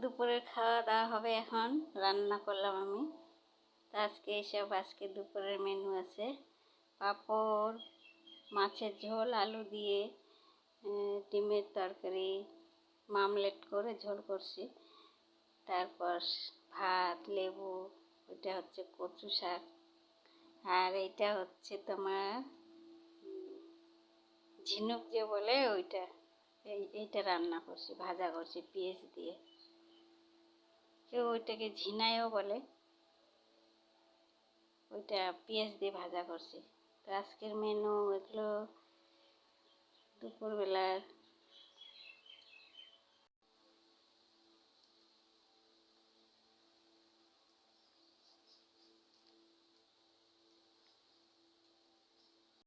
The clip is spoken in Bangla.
দুপুরের খাওয়া দাওয়া হবে এখন। রান্না করলাম আমি। তো আজকে দুপুরের মেনু আছে পাঁপড়, মাছের ঝোল, আলু দিয়ে ডিমের তরকারি, মামলেট করে ঝোল করছি। তারপর ভাত, লেবু, ওইটা হচ্ছে কচু শাক, আর এইটা হচ্ছে তোমার ঝিনুক যে বলে ওইটা, এইটা রান্না করছি, ভাজা করছি পেঁয়াজ দিয়ে। কেউ ওইটাকে ঝিনাইও বলে, ওইটা পেঁয়াজ দিয়ে ভাজা করছি। তো আজকের মেনু এগুলো দুপুরবেলার